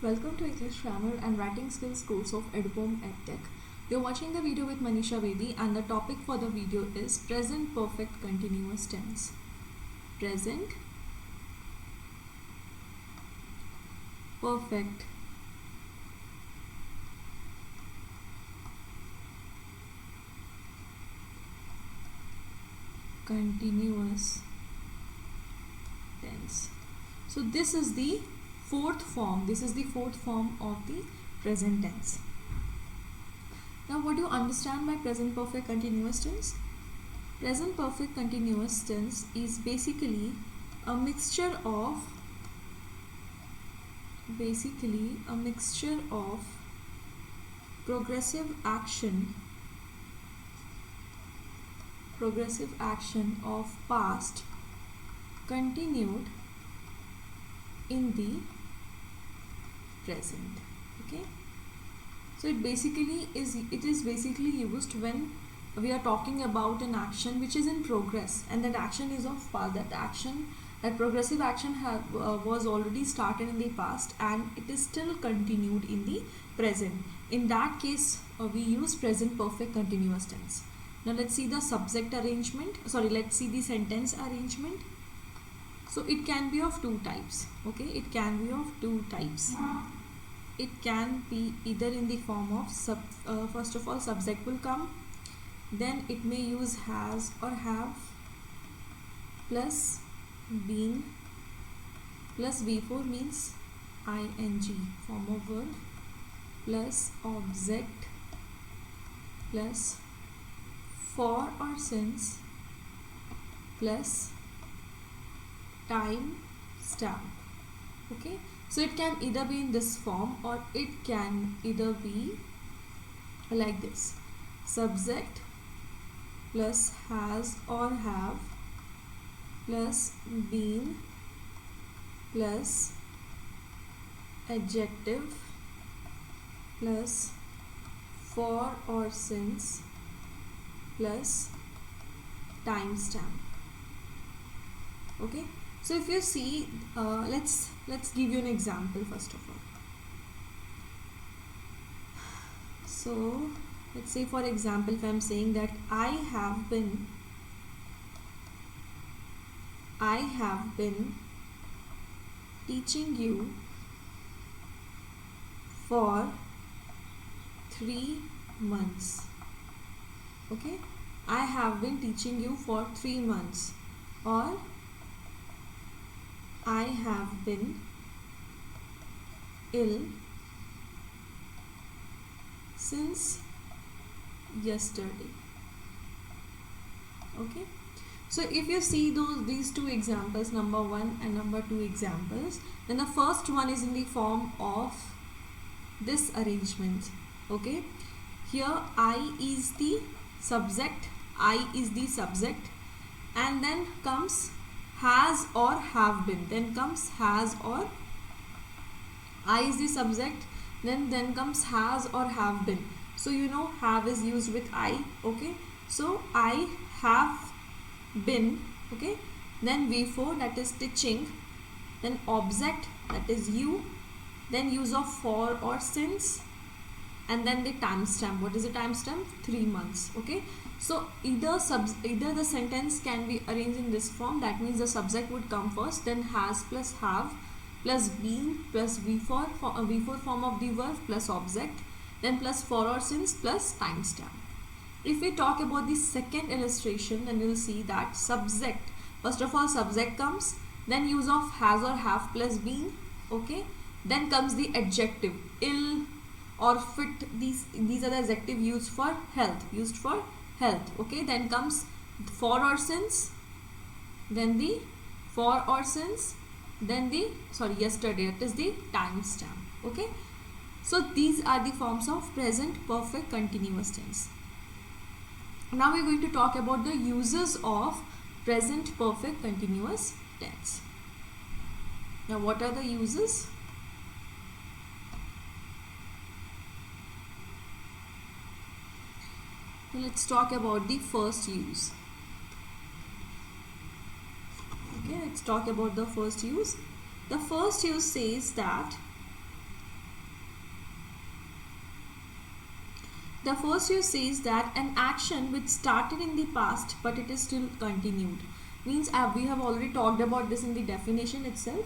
Welcome to English Grammar and Writing Skills course of EduPorm EdTech. You're watching the video with Manisha Baby and the topic for the video is Present Perfect Continuous Tense. Present Perfect Continuous Tense. So this is the fourth form. This is the fourth form of the present tense. Now, what do you understand by present perfect continuous tense? Present perfect continuous tense is basically a mixture of progressive action of past continued in the present. Okay, so it is basically used when we are talking about an action which is in progress, and that action is of past. That progressive action was already started in the past and it is still continued in the present. In that case, we use present perfect continuous tense. Now let's see the subject arrangement. Let's see the sentence arrangement. So it can be of two types. Okay, it can be of two types. It can be either in the form of first of all, subject will come, then it may use has or have plus been plus V4 means ing form of word plus object plus for or since plus time stamp. Okay, so it can either be in this form or it can either be like this: subject plus has or have plus been plus adjective plus for or since plus time stamp. Okay, so if you see, let's give you an example first of all. So let's say, for example, if I'm saying that I have been teaching you for 3 months. Okay, I have been teaching you for 3 months, or I have been ill since yesterday. Okay, so if you see these two examples, number 1 and number 2 examples, then the first one is in the form of this arrangement. Okay, here I is the subject, and then comes has or have been, then comes has, or I is the subject, then comes has or have been. So you know have is used with I. Okay, so I have been. Okay, then V4, that is teaching, then object, that is you, then use of for or since, and then the timestamp. What is the timestamp? 3 months. Okay, so either the sentence can be arranged in this form. That means the subject would come first, then has plus have plus been plus V4 form of the verb plus object, then plus for or since plus timestamp. If we talk about the second illustration, then we will see that subject, first of all subject comes, then use of has or have plus been. Okay, then comes the adjective ill or fit. These are the adjective used for health. Okay, then comes for or since, then the for or since, then the yesterday, that is the timestamp. Okay, so these are the forms of present perfect continuous tense. Now we are going to talk about the uses of present perfect continuous tense. Now what are the uses? Let's talk about the first use. Okay, let's talk about the first use. The first use says that The first use says that an action which started in the past but it is still continued. Means we have already talked about this in the definition itself,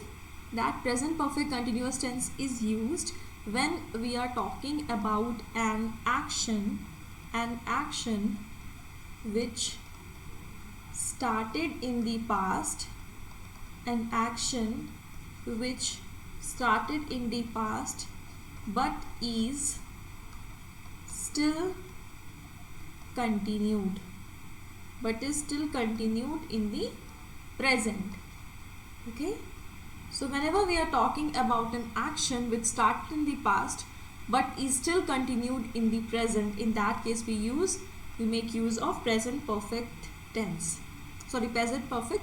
that present perfect continuous tense is used when we are talking about an action which started in the past, an action which started in the past but is still continued in the present. Okay, so whenever we are talking about an action which started in the past but is still continued in the present, in that case we make use of present perfect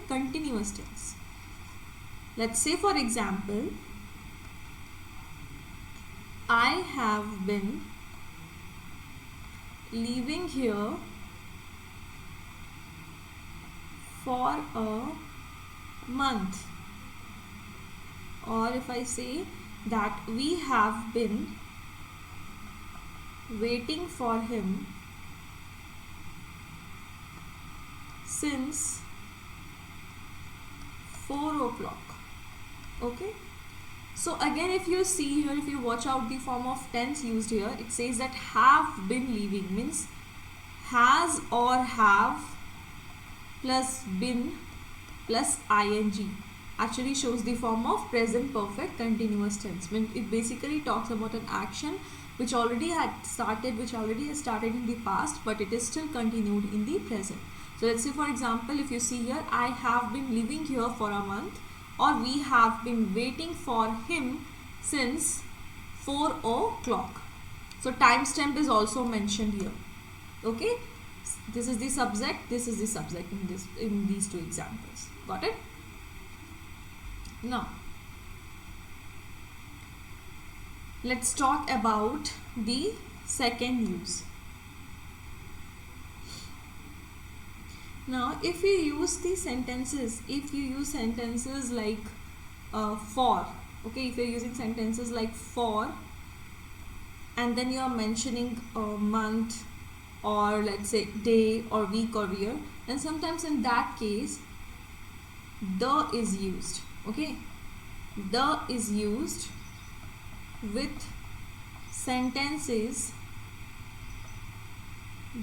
continuous tense. Let's say, for example, I have been living here for a month. Or if I say that we have been waiting for him since 4 o'clock. Okay, so again, if you see here, if you watch out the form of tense used here, it says that have been living, means has or have plus been plus ing actually shows the form of present perfect continuous tense. When it basically talks about an action which already has started in the past but it is still continued in the present. So let's say, for example, if you see here, I have been living here for a month, or we have been waiting for him since 4 o'clock. So timestamp is also mentioned here. Okay, this is the subject in these two examples. Got it? Now let's talk about the second use. Now if you use sentences like for, okay, if you're using sentences like for and then you are mentioning a month or let's say day or week or year, and sometimes in that case the is used. Okay, the is used with sentences.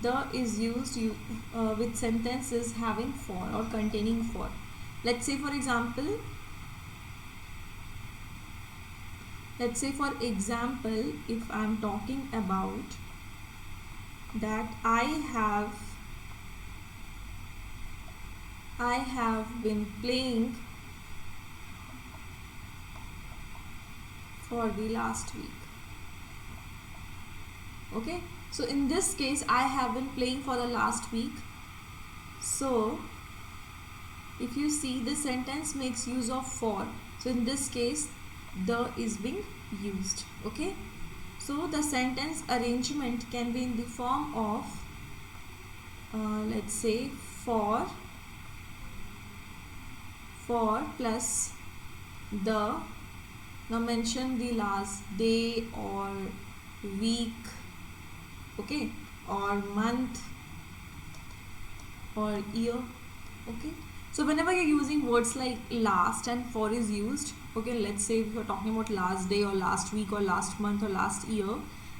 The is used with sentences having for or containing for. Let's say, for example, if I'm talking about that I have been playing for the last week. Okay, so in this case I have been playing for the last week. So if you see, the sentence makes use of for, so in this case the is being used. Okay, so the sentence arrangement can be in the form of let's say for plus the, now mention the last day or week, okay, or month or year. Okay, so whenever you're using words like last and for is used, okay, let's say if you're talking about last day or last week or last month or last year,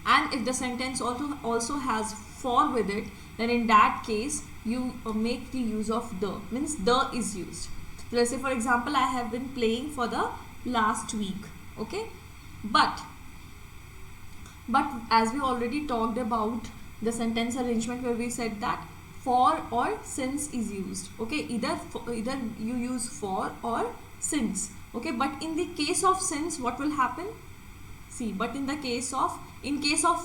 and if the sentence also has for with it, then in that case you make the use of the, means the is used. So let's say, for example, I have been playing for the last week. Okay, but as we already talked about the sentence arrangement where we said that for or since is used. Okay, either you use for or since. Okay, but in the case of since, what will happen? See, but in case of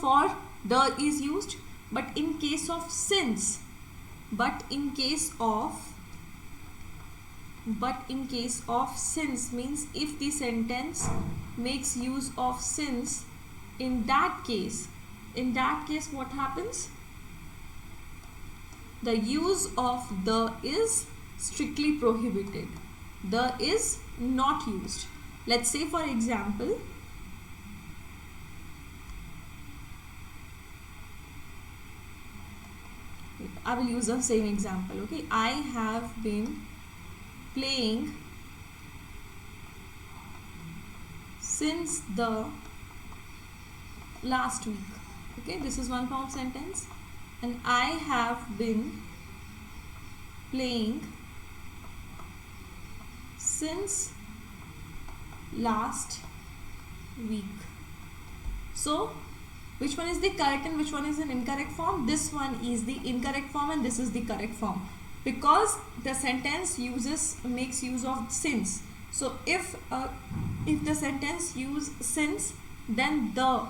for, the is used, but in case of since, since means if the sentence makes use of since, in that case what happens? The use of the is strictly prohibited. The is not used. Let's say, for example, I will use the same example. Okay, I have been playing since the last week. Okay, this is one form sentence. And I have been playing since last week. So which one is the correct and which one is an incorrect form? This one is the incorrect form and this is the correct form, because the sentence makes use of since. So if the sentence use since, then the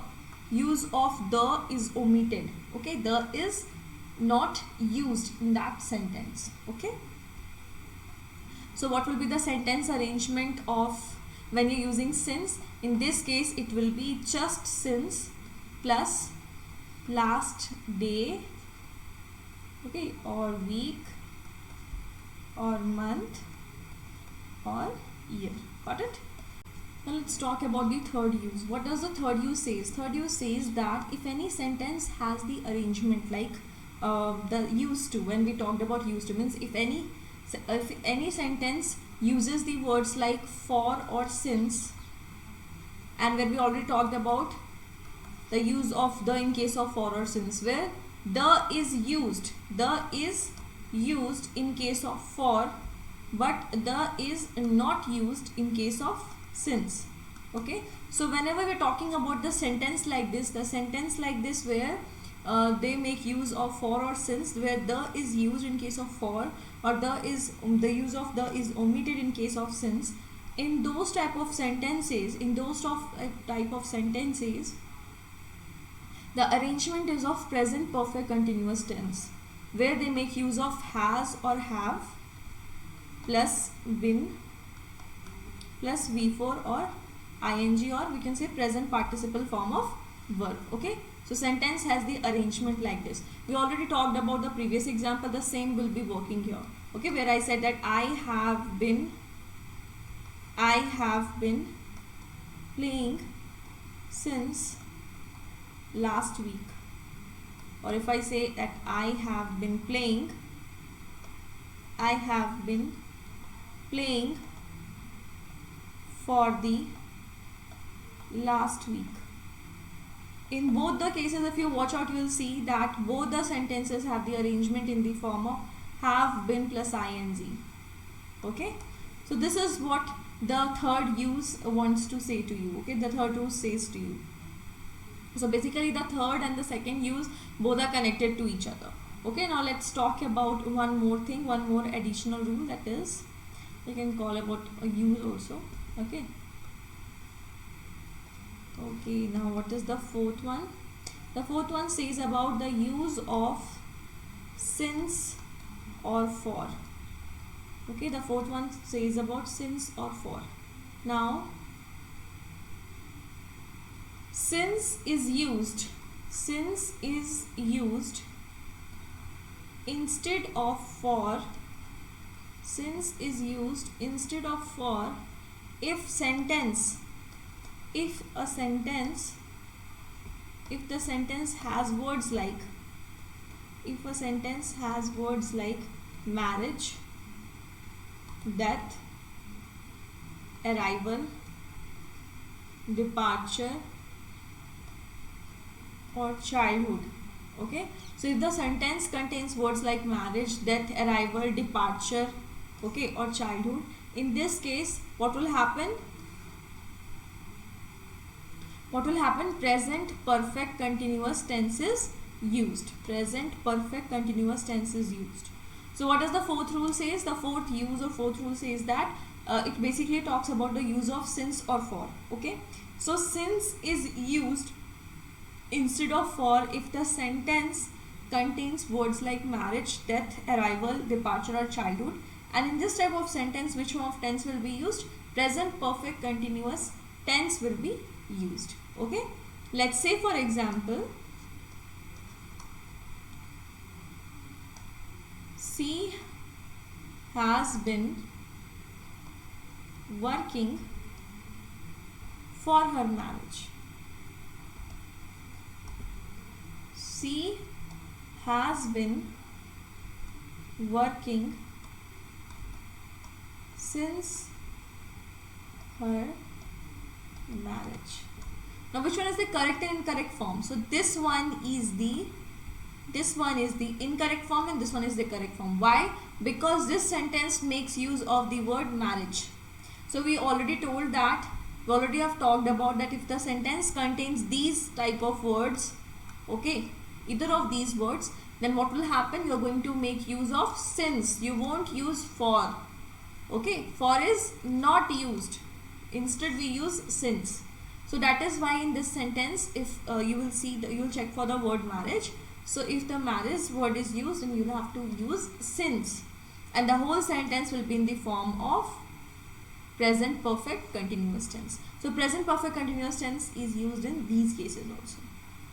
use of the is omitted. Okay, the is not used in that sentence. Okay, so what will be the sentence arrangement of when you're using since? In this case it will be just since plus last day, okay, or week or month or year. Got it? Now let's talk about the third use. What does the third use says? Third use says that if any sentence has the arrangement like the used to, when we talked about used to, means if any sentence uses the words like for or since, and when we already talked about the use of the in case of for or since, where the is used in case of for, but the is not used in case of since. Okay, so whenever we're talking about the sentence like this where they make use of for or since, where the is used in case of for, or the use of the is omitted in case of since, in those type of sentences, the arrangement is of present perfect continuous tense, where they make use of has or have plus been plus V4 or ing, or we can say present participle form of verb. Okay, so sentence has the arrangement like this. We already talked about the previous example, the same will be working here. Okay, where I said that I have been playing since last week, or if I say that I have been playing for the last week. In both the cases, if you watch out, you will see that both the sentences have the arrangement in the form of have been plus ing. Okay, so this is what the third use wants to say to you. Okay, the third use says to you. So basically the third and the second use both are connected to each other. Okay, now let's talk about one more thing, one more additional rule, that is, you can call about a use also. Okay. Okay, now what is the fourth one? The fourth one says about the use of since or for. Okay, the fourth one says about since or for. Now since is used instead of for. Since is used instead of for if the sentence has words like, marriage, death, arrival, departure or childhood. Okay, so if the sentence contains words like marriage, death, arrival, departure, okay, or childhood, in this case what will happen? Present perfect continuous tense is used. So what does the fourth rule says? The fourth rule says that it basically talks about the use of since or for. Okay, so since is used instead of for if the sentence contains words like marriage, death, arrival, departure or childhood. And in this type of sentence, which form of tense will be used? Present perfect continuous tense will be used. Okay, let's say for example, she has been working for her marriage. She has been working since her marriage. Now which one is the correct and incorrect form? So this one is the incorrect form and this one is the correct form. Why? Because this sentence makes use of the word marriage. So we already told that, we already have talked about that if the sentence contains these type of words, okay, either of these words, then what will happen? You are going to make use of since. You won't use for. Okay, for is not used. Instead we use since. So that is why in this sentence, if you will see, you will check for the word marriage. So if the marriage word is used, then you will have to use since, and the whole sentence will be in the form of present perfect continuous tense. So present perfect continuous tense is used in these cases also.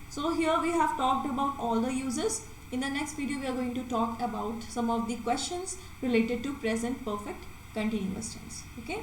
So here we have talked about all the uses. In the next video we are going to talk about some of the questions related to present perfect continuous tense. Okay.